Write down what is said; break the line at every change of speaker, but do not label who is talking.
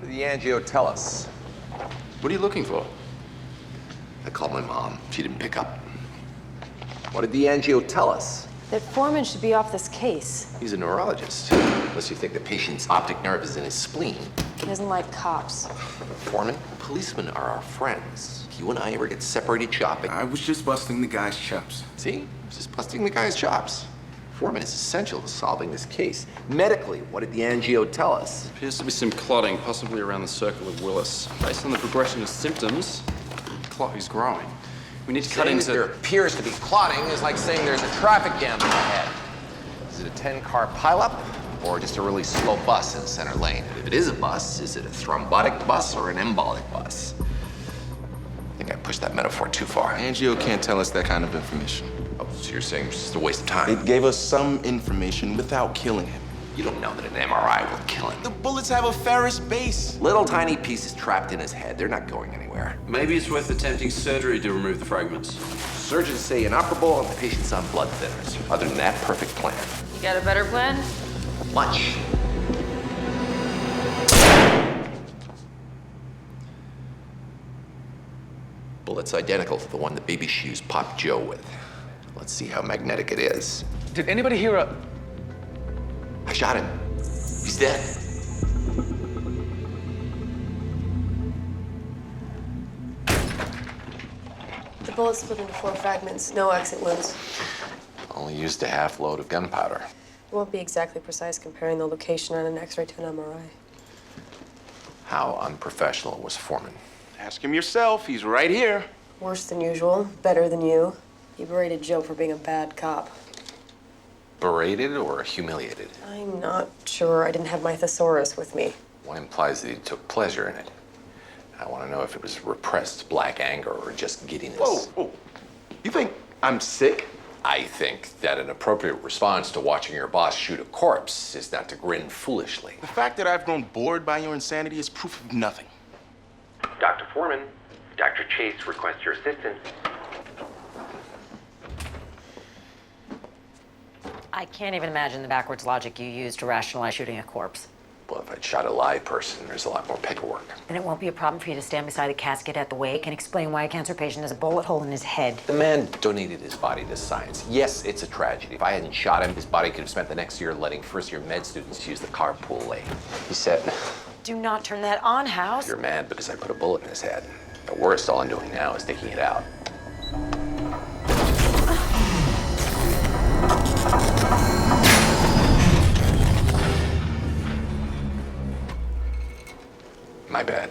What did the angio tell us?
What are you looking for?
I called my mom. She didn't pick up. What did the angio tell us?
That Foreman should be off this case.
He's a neurologist. Unless you think the patient's optic nerve is in his spleen.
He doesn't like cops.
Foreman, policemen are our friends. You and I ever get separated shopping.
I was just busting the guy's chops.
See? Just busting the guy's chops. Foreman is essential to solving this case. Medically, what did the angio tell us?
Appears to be some clotting, possibly around the circle of Willis. Based on the progression of symptoms, the clot is growing. We need to cut
Saying
into...
that there appears to be clotting is like saying there's a traffic jam ahead. Is it a 10-car pileup or just a really slow bus in the center lane? If it is a bus, is it a thrombotic bus or an embolic bus? I think I pushed that metaphor too far.
Angio can't tell us that kind of information.
Oh, so you're saying it's just a waste of time?
It gave us some information without killing him.
You don't know that an MRI will kill him.
The bullets have a ferrous base.
Little tiny pieces trapped in his head. They're not going anywhere.
Maybe it's worth attempting surgery to remove the fragments.
Surgeons say inoperable and the patient's on blood thinners. Other than that, perfect plan.
You got a better plan?
Lunch. Bullet's identical to the one the baby shoes popped Joe with. Let's see how magnetic it is.
Did anybody hear a...
I shot him. He's dead.
The bullet split into 4 fragments. No exit wounds.
Only used a half load of gunpowder.
It won't be exactly precise comparing the location on an X-ray to an MRI.
How unprofessional was Foreman?
Ask him yourself. He's right here.
Worse than usual. Better than you. You berated Joe for being a bad cop.
Berated or humiliated?
I'm not sure. I didn't have my thesaurus with me.
One implies that he took pleasure in it. I want to know if it was repressed black anger or just giddiness.
Whoa. You think I'm sick?
I think that an appropriate response to watching your boss shoot a corpse is not to grin foolishly.
The fact that I've grown bored by your insanity is proof of nothing.
Dr. Foreman, Dr. Chase requests your assistance.
I can't even imagine the backwards logic you use to rationalize shooting a corpse.
Well, if I'd shot a live person, there's a lot more paperwork.
Then it won't be a problem for you to stand beside a casket at the wake and explain why a cancer patient has a bullet hole in his head.
The man donated his body to science. Yes, it's a tragedy. If I hadn't shot him, his body could have spent the next year letting first-year med students use the carpool lane. He said,
Do not turn that on, House.
"You're mad because I put a bullet in his head. At worst, all I'm doing now is taking it out." My bad.